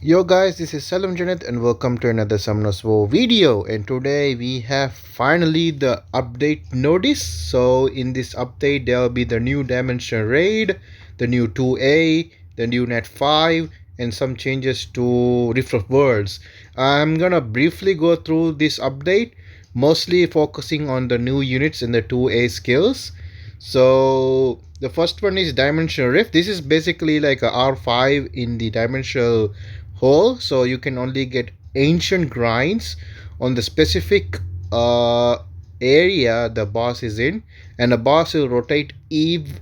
Yo guys, this is Salam Janet and welcome to another Summoners War video, and today we have finally the update notice. So in this update there will be the new Dimension Raid, the new 2A, the new Net 5 and some changes to Rift of Worlds. I'm gonna briefly go through this update, mostly focusing on the new units and the 2A skills. So the first one is Dimensional Rift. This is basically like a R5 in the dimensional hole, so you can only get ancient grinds on the specific uh, area the boss is in, and the boss will rotate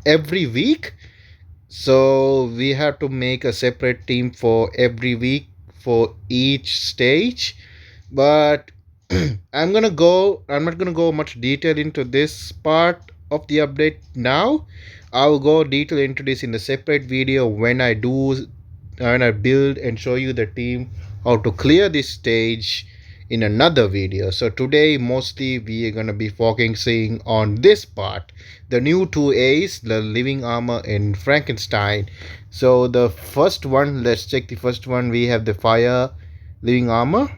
every week. So we have to make a separate team for every week for each stage. But I'm not gonna go much detail into this part of the update now. I'll go detail into this in the separate video when I build and show you the team how to clear this stage in another video. So today mostly we are gonna be focusing on this part, the new 2As, the living armor and Frankenstein. So the first one, let's check the first one. We have the fire living armor.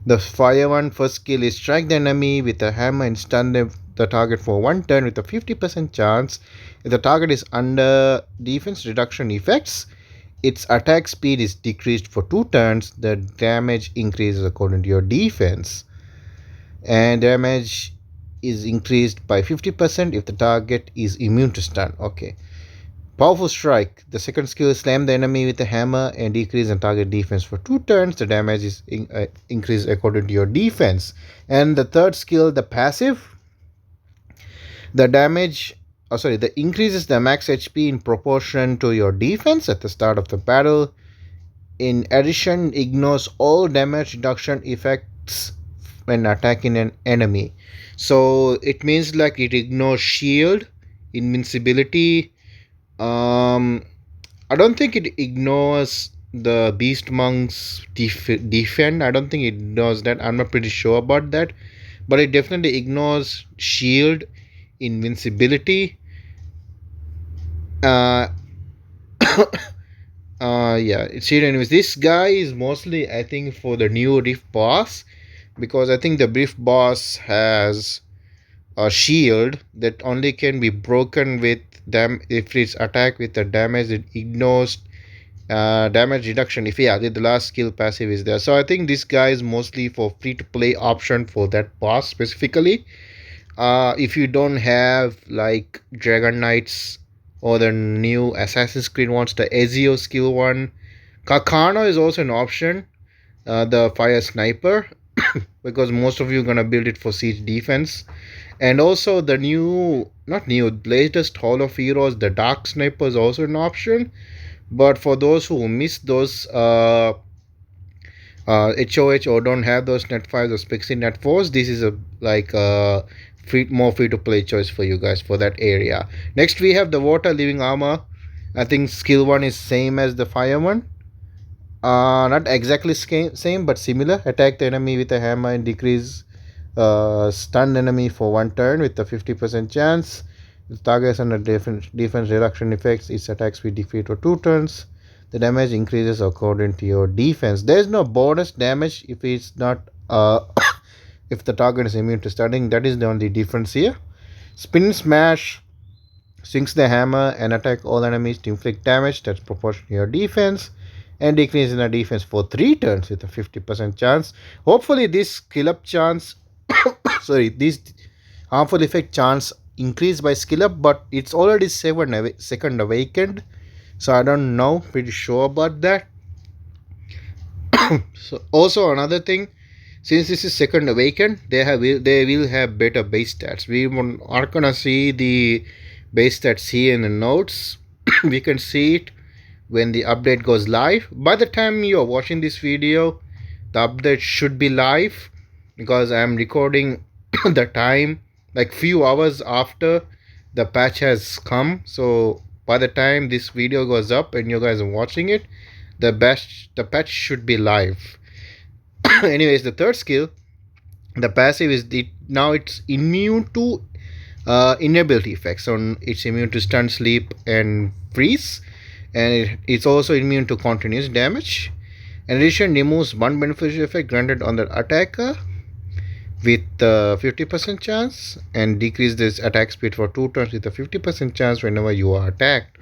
The fire one first skill is strike the enemy with a hammer and stun the target for one turn with a 50% chance. If the target is under defense reduction effects, its attack speed is decreased for 2 turns. The damage increases according to your defense. And damage is increased by 50% if the target is immune to stun. Okay. Powerful Strike. The second skill is slam the enemy with a hammer and decrease the target defense for 2 turns. The damage is increased according to your defense. And the third skill, the passive. The increases the max HP in proportion to your defense at the start of the battle. In addition, ignores all damage reduction effects when attacking an enemy. So it means like it ignores shield, invincibility. I don't think it ignores the Beast Monk's defend. I don't think it does that. I'm not pretty sure about that, but it definitely ignores shield, invincibility. Uh, yeah, it's here anyways. This guy is mostly, I think, for the new Rift boss, because I think the Rift boss has a shield that only can be broken with them if it's attacked with the damage. It ignores damage reduction if the last skill passive is there. So I think this guy is mostly for free to play option for that boss specifically. If you don't have like Dragon Knights or the new Assassin's Creed ones, the Ezio skill one, Kakano is also an option. The fire sniper because most of you are gonna build it for siege defense. And also the latest Hall of Heroes, the Dark Sniper is also an option. But for those who miss those HOH or don't have those net 5s or Spixie net 4s, this is a more free to play choice for you guys for that area. Next we have the water living armor. I think skill 1 is same as the fire one. Not exactly same but similar. Attack the enemy with a hammer and decrease stun enemy for 1 turn with a 50% chance. The targets under defense reduction effects, its attack speed decreased for 2 turns. The damage increases according to your defense. There is no bonus damage if it's not if the target is immune to stunning. That is the only difference here. Spin smash swings the hammer and attack all enemies to inflict damage that's proportional to your defense, and decrease in the defense for 3 turns with a 50% chance. Hopefully this skill up chance this harmful effect chance increased by skill up, but it's already second awakened, so I don't know, pretty sure about that. So also another thing, since this is second awakened, they will have better base stats. We are gonna see the base stats here in the notes. We can see it when the update goes live. By the time you are watching this video, the update should be live, because I am recording the time like few hours after the patch has come. So by the time this video goes up and you guys are watching it, the patch should be live. Anyways, the third skill, the passive is now it's immune to inability effects. So it's immune to stun, sleep and freeze. and it's also immune to continuous damage. In addition, removes one beneficial effect granted on the attacker with 50% chance, and decrease this attack speed for 2 turns with a 50% chance whenever you are attacked.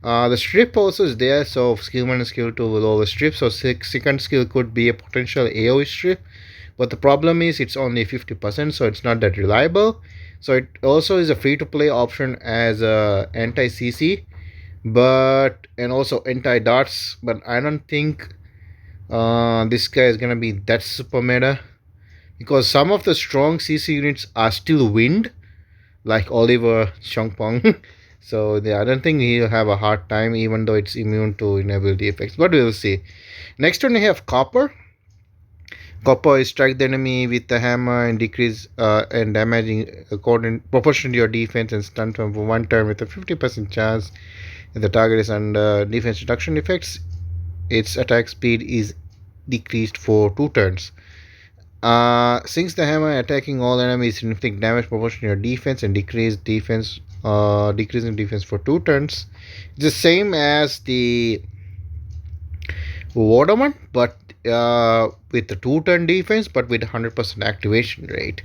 The strip also is there, so skill 1 and skill 2 will always strip. So second skill could be a potential AoE strip, but the problem is it's only 50%, so it's not that reliable. So it also is a free to play option as a anti CC, but and also anti darts. But I don't think this guy is gonna be that super meta, because some of the strong CC units are still wind, like Oliver Chongpong. So I don't think he'll have a hard time, even though it's immune to inability effects. But we'll see. Next one we have Copper. Copper is strike the enemy with the hammer and decrease and damaging according proportion to your defense and stun time for 1 turn with a 50% chance. If the target is under defense reduction effects, its attack speed is decreased for 2 turns. Since the hammer attacking all enemies inflict damage proportional to your defense and decreasing defense for 2 turns. It's the same as the Waterman, but with the 2 turn defense, but with 100% activation rate.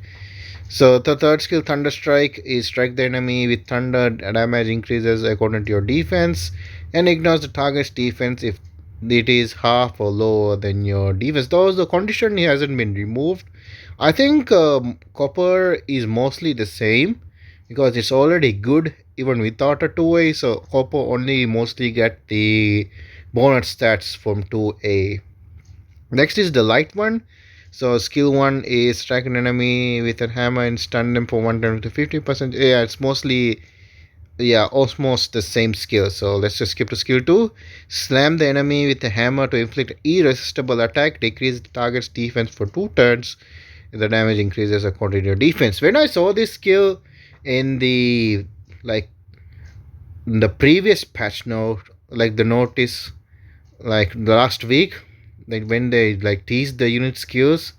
So the third skill, Thunder Strike, is strike the enemy with thunder. Damage increases according to your defense and ignores the target's defense if it is half or lower than your defense. Though the condition hasn't been removed, I think Copper is mostly the same because it's already good even without a 2A. So Copper only mostly get the bonus stats from 2A. Next is the light one. So skill 1 is strike an enemy with a hammer and stun them for 1 turn with 50%. Yeah, it's mostly almost the same skill. So let's just skip to skill 2. Slam the enemy with a hammer to inflict irresistible attack. Decrease the target's defense for 2 turns. The damage increases according to your defense. When I saw this skill in the previous patch note, like the notice, like the last week, like when they teased the unit skills,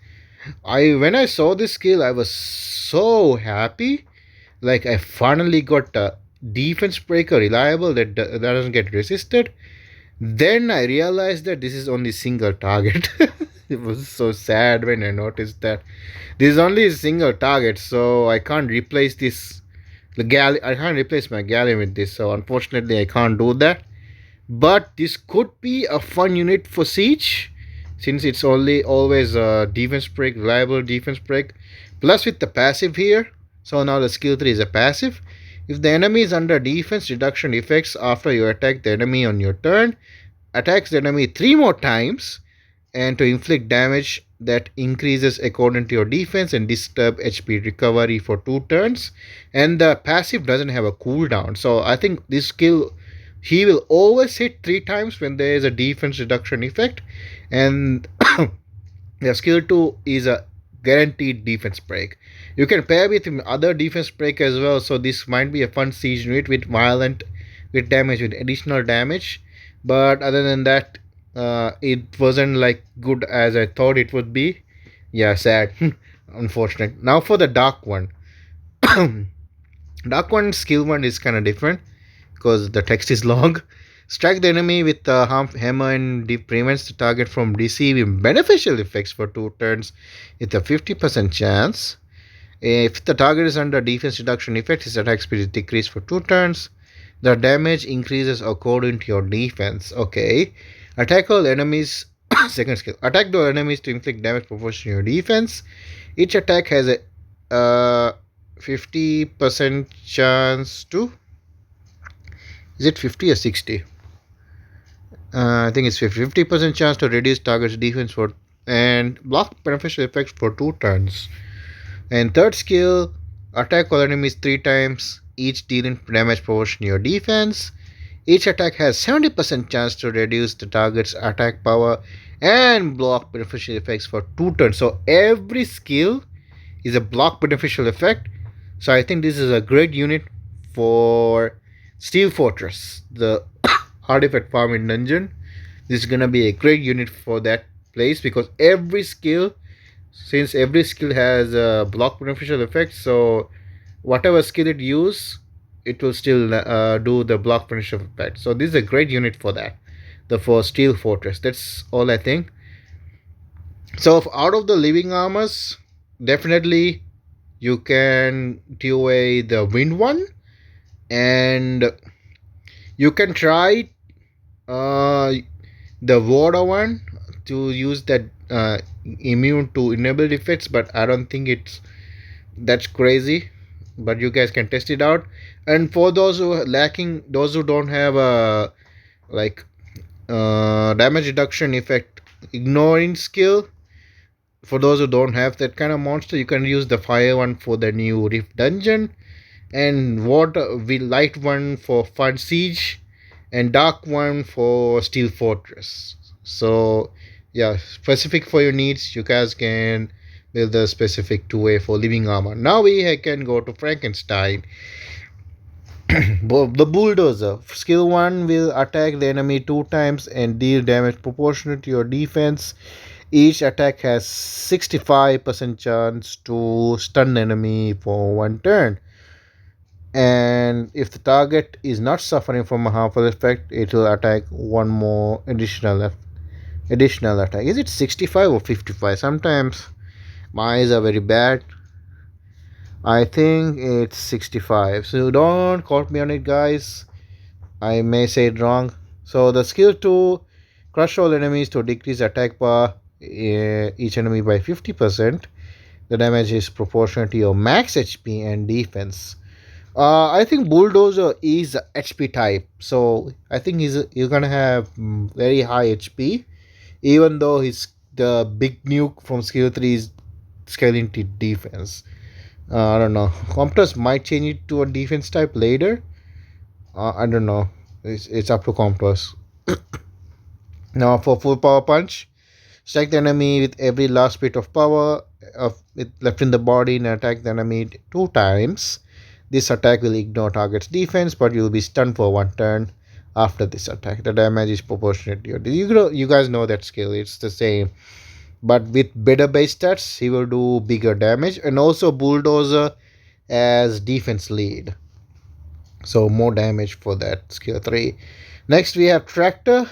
when I saw this skill, I was so happy. Like I finally got a defense breaker reliable that doesn't get resisted. Then I realized that this is only single target. It was so sad when I noticed that this is only a single target, so I can't replace this. I can't replace my galleon with this, so unfortunately I can't do that. But this could be a fun unit for siege, since it's always a defense break, reliable defense break, plus with the passive here. So now the skill 3 is a passive. If the enemy is under defense reduction effects after you attack the enemy on your turn, attacks the enemy 3 more times and to inflict damage that increases according to your defense and disturb HP recovery for 2 turns. And the passive doesn't have a cooldown. So I think this skill, he will always hit 3 times when there is a defense reduction effect. And the skill 2 is a guaranteed defense break. You can pair with other defense break as well, so this might be a fun siege unit with damage, with additional damage. But other than that, it wasn't good as I thought it would be. Yeah, sad. Unfortunate. Now for the dark one. Dark one skill 1 is kind of different because the text is long. Strike the enemy with the hammer and prevents the target from receiving beneficial effects for 2 turns with a 50% chance. If the target is under defense reduction effect, his attack speed is decreased for 2 turns. The damage increases according to your defense. Okay. Attack all enemies. Second skill. Attack the enemies to inflict damage proportional to your defense. Each attack has a 50% chance to. Is it 50 or 60? I think it's 50% chance to reduce target's defense and block beneficial effects for 2 turns. And third skill, attack all enemies 3 times, each dealing damage proportional to your defense. Each attack has 70% chance to reduce the target's attack power and block beneficial effects for 2 turns. So every skill is a block beneficial effect. So I think this is a great unit for Steel Fortress, the artifact farm in dungeon. This is gonna be a great unit for that place because since every skill has a block beneficial effect, so whatever skill it use, it will still do the block finish effect. So this is a great unit for that. The for steel fortress. That's all I think. So out of the living armors, definitely you can away the wind one, and you can try uh, the water one to use that immune to enable effects, but I don't think that's crazy. But you guys can test it out. And for those who are lacking, those who don't have a like damage reduction effect ignoring skill, for those who don't have that kind of monster, you can use the fire one for the new rift dungeon, and water with light one for fun siege, and dark one for steel fortress. So yeah, specific for your needs, you guys can build a specific 2A for living armor. Now we can go to Frankenstein. The bulldozer skill 1 will attack the enemy 2 times and deal damage proportionate to your defense. Each attack has 65% chance to stun the enemy for 1 turn. And if the target is not suffering from a harmful effect, it will attack one more additional attack. Is it 65 or 55? Sometimes my eyes are very bad. I think it's 65. So don't quote me on it, guys. I may say it wrong. So the skill 2 crush all enemies to decrease attack bar each enemy by 50%. The damage is proportional to your max HP and defense. I think Bulldozer is HP type, so I think he's gonna have very high HP, even though he's the big nuke from skill 3 is scaling to defense. I don't know. Comptos might change it to a defense type later. I don't know. It's up to Comptos. Now for full power punch, strike the enemy with every last bit of power of it left in the body and attack the enemy 2 times. This attack will ignore target's defense, but you will be stunned for 1 turn after this attack. The damage is proportionate to your. You guys know that skill. It's the same, but with better base stats, he will do bigger damage. And also Bulldozer as defense lead, so more damage for that skill 3. Next we have Tractor.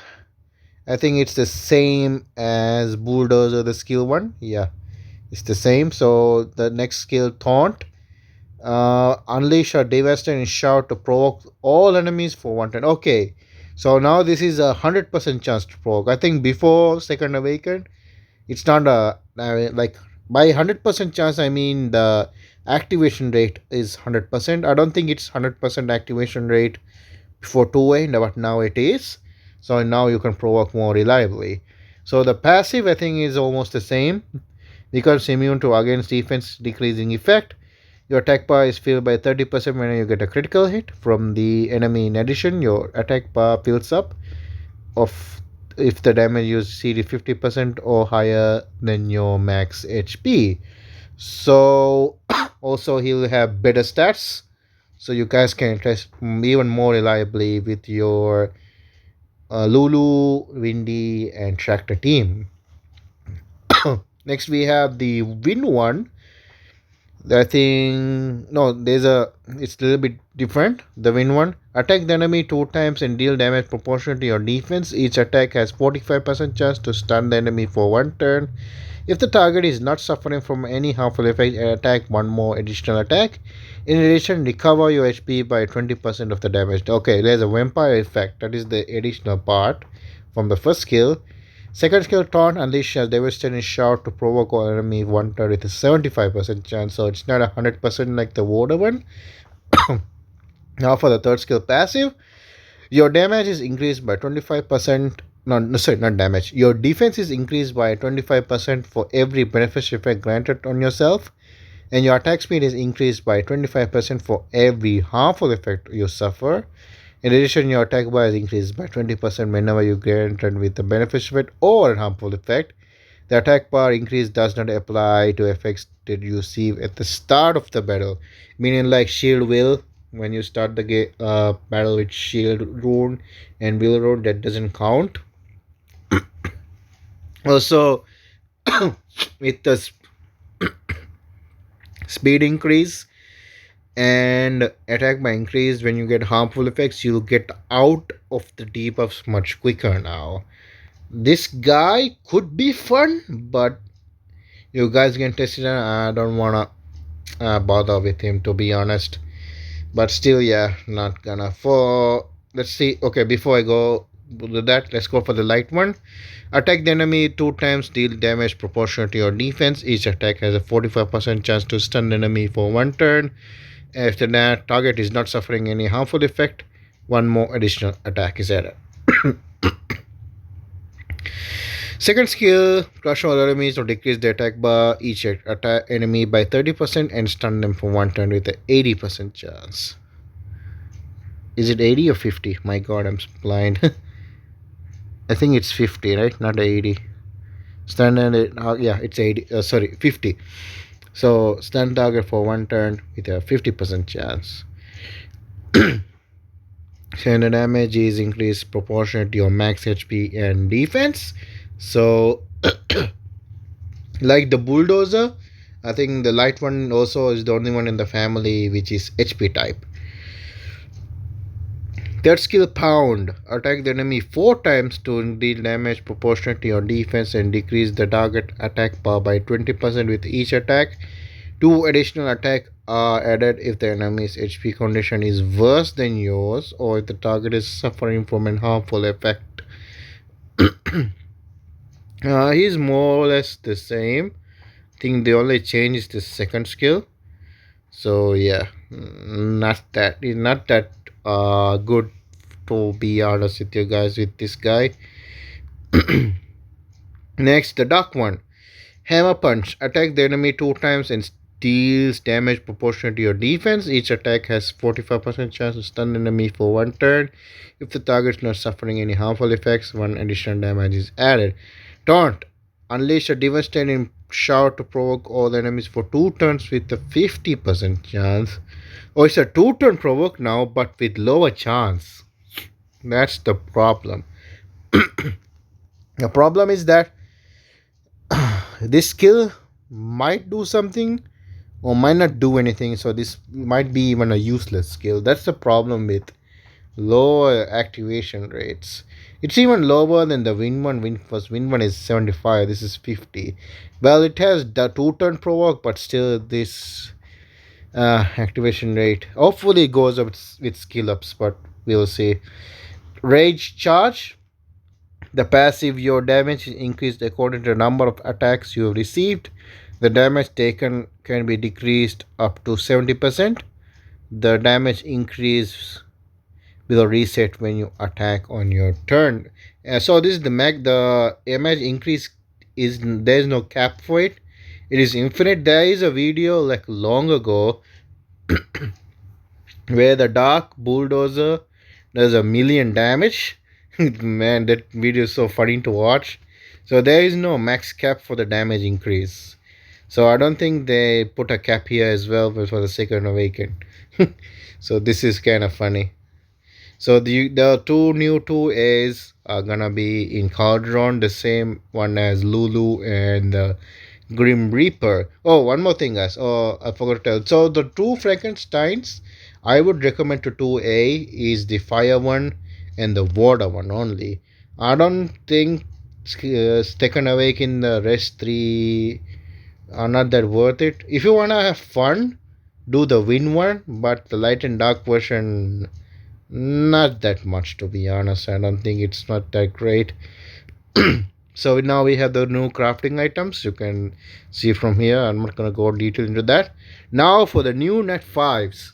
I think it's the same as Bulldozer, the skill 1. Yeah, it's the same. So the next skill, Taunt. Unleash a devastating shout to provoke all enemies for 1 turn. Okay, so now this is 100% chance to provoke. I think before Second Awaken, it's not like by 100% chance. I mean the activation rate is 100%. I don't think it's 100% activation rate before 2A, but now it is. So now you can provoke more reliably. So the passive I think is almost the same. Becomes immune to against defense decreasing effect. Your attack bar is filled by 30% when you get a critical hit from the enemy. In addition, your attack bar fills up of if the damage you see is 50% or higher than your max HP. So also he'll have better stats, so you guys can test even more reliably with your Lulu, Windy, and Tractor team. Next we have the Win one. I think no, it's a little bit different. The Win one, attack the enemy 2 times and deal damage proportional to your defense. Each attack has 45% chance to stun the enemy for 1 turn. If the target is not suffering from any harmful effect, attack one more additional attack. In addition, recover your HP by 20% of the damage. Okay, there's a vampire effect. That is the additional part from the first skill. Second skill, Taunt unleashes devastating shout to provoke all enemy 1 turn with a 75% chance, so it's not 100% like the water one. Now for the third skill, passive, your damage is increased by 25%. No, sorry, not damage. Your defense is increased by 25% for every beneficial effect granted on yourself, and your attack speed is increased by 25% for every harmful effect you suffer. In addition, your attack bar is increased by 20% whenever you granted with a beneficial effect or a harmful effect. The attack bar increase does not apply to effects that you receive at the start of the battle, meaning like Shield Will. When you start the battle with Shield Rune and Will Rune, that doesn't count. Also, with the speed increase, and attack by increase. When you get harmful effects, you'll get out of the debuffs much quicker now. This guy could be fun, but you guys can test it out. I don't wanna bother with him, to be honest. But still, yeah, not gonna. For let's see. Okay, before I go to that, let's go for the light one. Attack the enemy 2 times, deal damage proportional to your defense. Each attack has a 45% chance to stun the enemy for 1 turn. If the target is not suffering any harmful effect, one more additional attack is added. Second skill, crush all enemies or decrease the attack bar each attack enemy by 30% and stun them for 1 turn with an 80% chance. Is it 80 or 50? My god, I'm blind. I think it's 50, right? Not 80. Stun and yeah, it's 80. Sorry, 50. So stun target for 1 turn with a 50% chance. Standard damage is increased proportionate to your max HP and defense. So, like the bulldozer, I think the light one also is the only one in the family which is HP type. Third skill, pound. Attack the enemy 4 times to deal damage proportionate to your defense and decrease the target attack power by 20% with each attack. 2 additional attack are added if the enemy's HP condition is worse than yours or if the target is suffering from a harmful effect. He's more or less the same. I think the only change is the second skill. So yeah, not that good, to be honest with you guys, with this guy. Next, the dark one. Hammer punch. Attack the enemy 2 times and deals damage proportional to your defense. Each attack has 45% chance to stun enemy for 1 turn. If the target is not suffering any harmful effects, 1 additional damage is added. Taunt. Unleash a devastating shout to provoke all enemies for 2 turns with a 50% chance. Oh, it's a 2-turn provoke now, but with lower chance. That's the problem. The problem is that this skill might do something or might not do anything, so this might be even a useless skill. That's the problem with lower activation rates. It's even lower than the win one. Win one is 75. This is 50. Well, it has the 2-turn provoke, but still this activation rate hopefully goes up with skill ups, but we'll see. Rage charge. The passive, your damage is increased according to the number of attacks you have received. The damage taken can be decreased up to 70%. The damage increase will reset when you attack on your turn. So this is the damage increase is, there is no cap for it. It is infinite. There is a video like long ago where the dark bulldozer does 1,000,000 damage. Man, that video is so funny to watch. So there is no max cap for the damage increase. So I don't think they put a cap here as well for the second awaken. So this is kind of funny. So the 2 new 2As are gonna be in Cauldron, the same one as Lulu and Grim Reaper. Oh, one more thing, guys. Oh, I forgot to tell. So the 2 Frankensteins I would recommend to 2A is the fire one and the water one only. I don't think Second Awake in the rest 3 are not that worth it. If you wanna have fun, do the wind one, but the light and dark version, not that much, to be honest. I don't think it's not that great. So now we have the new crafting items. You can see from here. I'm not gonna go detail into that. Now for the new net 5s.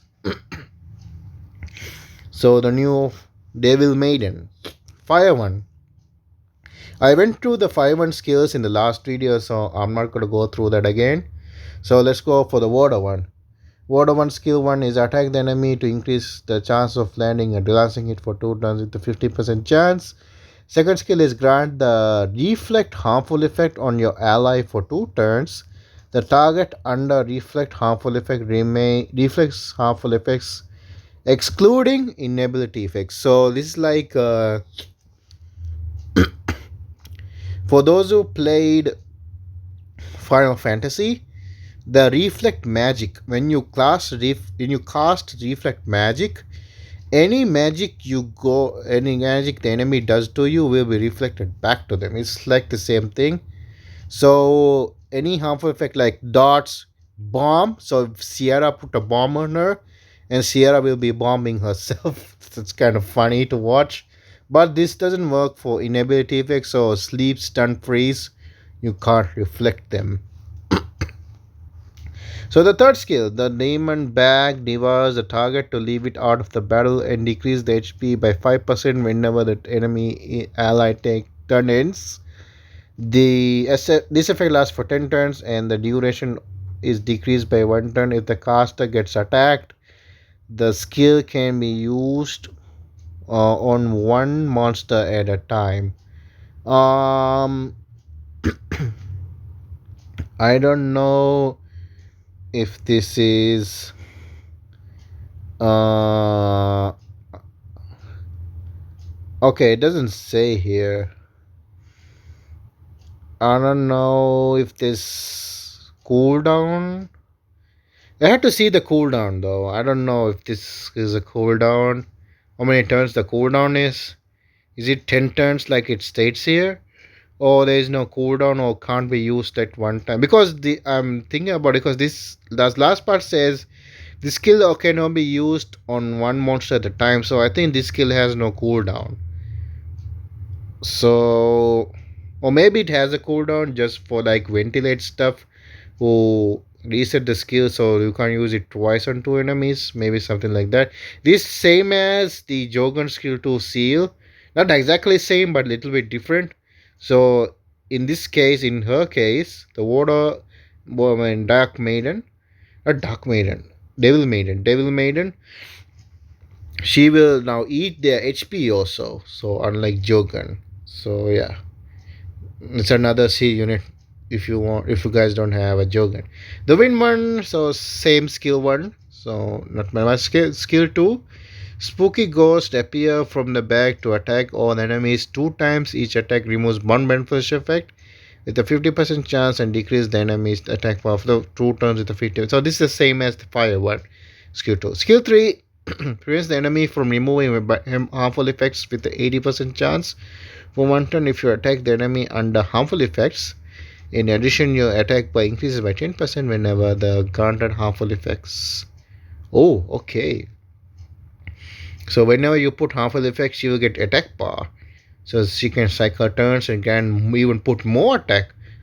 So the new Devil Maiden fire one. I went through the 5-1 skills in the last video, so I'm not going to go through that again. So let's go for the water one. Water one skill 1 is attack the enemy to increase the chance of landing and relaxing it for 2 turns with a 50% chance. Second skill is grant the reflect harmful effect on your ally for 2 turns. The target under reflect harmful effect reflects harmful effects excluding inability effects. So this is like for those who played Final Fantasy, The reflect magic. When you cast reflect magic, any magic the enemy does to you will be reflected back to them. It's like the same thing. So any harmful effect like dots, bomb. So if Sierra put a bomb on her, and Sierra will be bombing herself. It's kind of funny to watch. But this doesn't work for inability effects. So sleep, stun, freeze, you can't reflect them. So the third skill, the demon bag devours the target to leave it out of the battle and decrease the HP by 5% whenever the enemy ally take turn ends. This effect lasts for 10 turns and the duration is decreased by 1 turn if the caster gets attacked. The skill can be used on one monster at a time. Um, I don't know if this is uh okay. It doesn't say here. I don't know if this cooldown. I have to see the cooldown though. I don't know if this is a cooldown. How many turns the cooldown is? Is it 10 turns like it states here? Or there is no cooldown or can't be used at one time? Because the I'm thinking about it because this last part says the skill cannot be used on one monster at a time. So I think this skill has no cooldown. So or maybe it has a cooldown just for like ventilate stuff who reset the skill so you can use it twice on two enemies, maybe something like that. This same as the Jogan skill to seal, not exactly same but little bit different. So in this case, in her case, the water woman dark maiden, not dark maiden, devil maiden, she will now eat their HP also, so unlike Jogan. So yeah, it's another C unit if you guys don't have a Jogan. The win one, so same skill one. So not my skill two. Spooky ghost appear from the back to attack all enemies two times. Each attack removes one beneficial effect with a 50% chance and decrease the enemy's attack power for the two turns with a 50. So this is the same as the fire one. Skill two. Skill three prevents the enemy from removing harmful effects with the 80% chance for one turn if you attack the enemy under harmful effects. In addition, your attack by increases by 10% whenever the granted harmful effects. Oh, okay. So whenever you put harmful effects, you will get attack power. So she can cycle turns and can even put more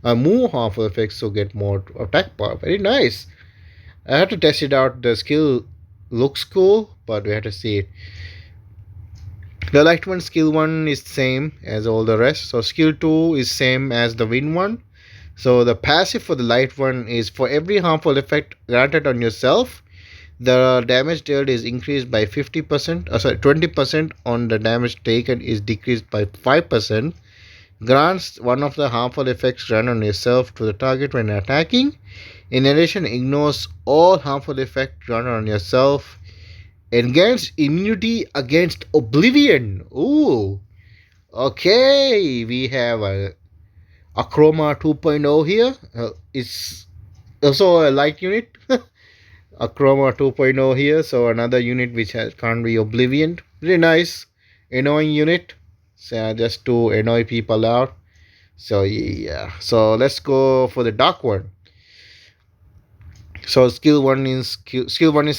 more harmful effects to get more attack power. Very nice. I have to test it out. The skill looks cool, but we have to see it. The light one skill one is same as all the rest. So skill two is same as the win one. So the passive for the light one is for every harmful effect granted on yourself, the damage dealt is increased by 50%. 20% on the damage taken is decreased by 5%. Grants one of the harmful effects run on yourself to the target when attacking. In addition, ignores all harmful effects run on yourself and gains immunity against oblivion. Ooh. Okay, we have a Acroma 2.0 here. It's also a light unit. Acroma 2.0 here. So another unit which can't be oblivion. Really nice. Annoying unit. So just to annoy people out. So yeah. So let's go for the dark one. So skill one is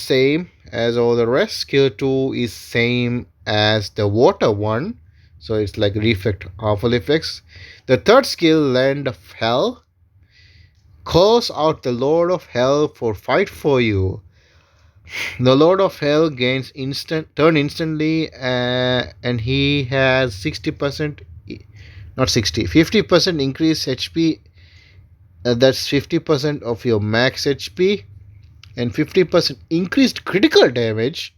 same as all the rest. Skill two is same as the water one. So it's like reflect harmful effects. The third skill, Land of Hell, calls out the Lord of Hell for fight for you. The Lord of Hell gains turn instantly, and he has 60%, not 60, 50% increased HP. That's 50% of your max HP and 50% increased critical damage.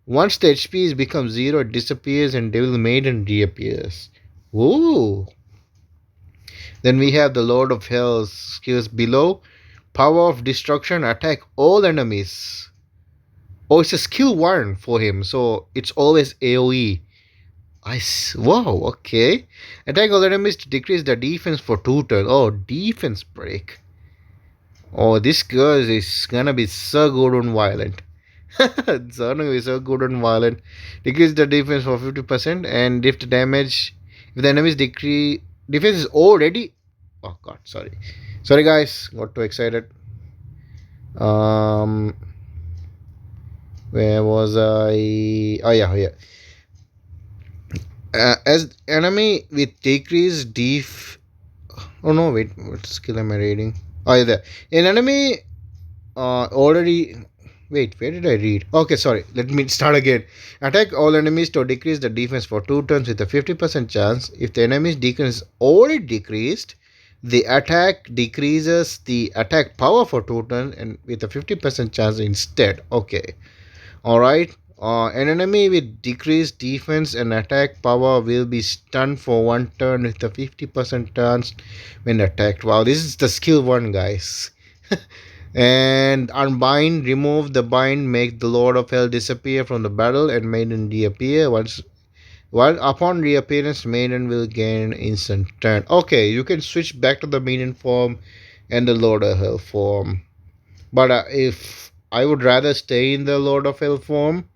Once the HP becomes zero, it disappears and Devil Maiden reappears. Ooh. Then we have the Lord of Hell's skills below. Power of Destruction, attack all enemies. Oh, it's a skill 1 for him, so it's always AoE. Wow, okay. Attack all enemies to decrease the defense for 2 turns. Oh, defense break. Oh, this girl is gonna be so good and violent. It's gonna be so good and violent. Decrease the defense for 50%, and if the damage, if the enemy's decrease defense is already. Oh god, sorry guys, got too excited. Um, where was I? Oh yeah. As enemy with decreased def. Oh no, wait, what skill am I reading? Oh yeah, there. An enemy already. Wait, where did I read? Okay, sorry. Let me start again. Attack all enemies to decrease the defense for 2 turns with a 50% chance. If the enemy's defense is already decreased, the attack decreases the attack power for 2 turns and with a 50% chance instead. Okay. Alright. An enemy with decreased defense and attack power will be stunned for 1 turn with a 50% chance when attacked. Wow, this is the skill one, guys. And unbind, remove the bind, make the Lord of Hell disappear from the battle and Maiden reappear. While upon reappearance, Maiden will gain instant turn. Okay, you can switch back to the Maiden form and the Lord of Hell form. But if I would rather stay in the Lord of Hell form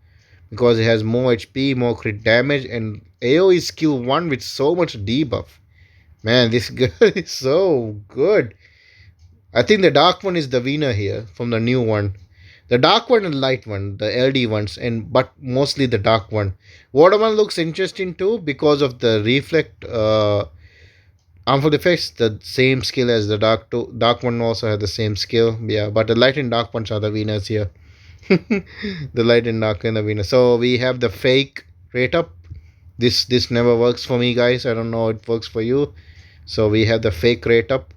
because it has more HP, more crit damage, and AoE skill 1 with so much debuff. Man, this girl is so good. I think the dark one is the winner here from the new one. The dark one and light one, the LD ones, and but mostly the dark one. Water one looks interesting too because of the reflect harmful effects. The same skill as the dark two. Dark one also has the same skill. Yeah, but the light and dark ones are the winners here. The light and dark and the winner. So we have the fake rate up. This never works for me, guys. I don't know how it works for you. So we have the fake rate up,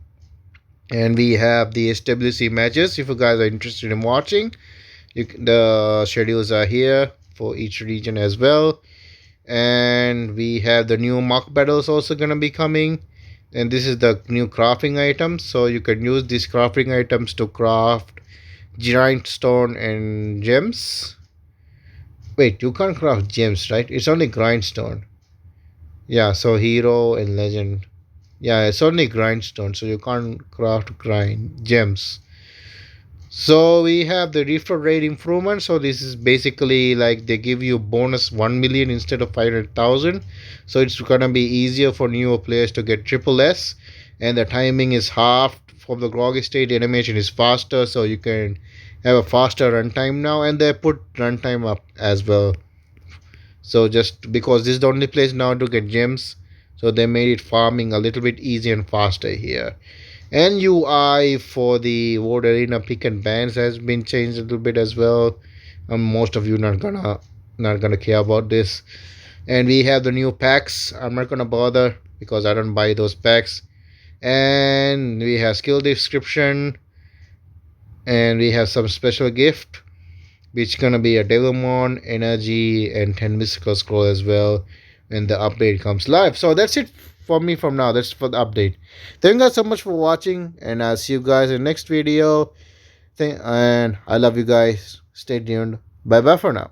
and we have the SWC matches. If you guys are interested in watching, the schedules are here for each region as well. And we have the new mock battles also gonna be coming. And this is the new crafting items. So you can use these crafting items to craft giant stone and gems. Wait, you can't craft gems, right? It's only grindstone. Yeah, so hero and legend. Yeah, it's only grindstone, so you can't craft grind gems. So we have the reflow rate improvement. So this is basically like they give you bonus 1 million instead of 500,000. So it's gonna be easier for newer players to get triple S, and the timing is half from the groggy state. Animation is faster, so you can have a faster runtime now, and they put runtime up as well. So just because this is the only place now to get gems, so they made it farming a little bit easier and faster here. And UI for the World Arena pick and bans has been changed a little bit as well. Most of you not gonna care about this. And we have the new packs. I'm not gonna bother because I don't buy those packs. And we have skill description, and we have some special gift, which gonna be a Devilmon, energy, and 10 mystical scroll as well when the update comes live. So that's it for me from now. That's for the update. Thank you guys so much for watching, and I'll see you guys in the next video. And I love you guys. Stay tuned. Bye bye for now.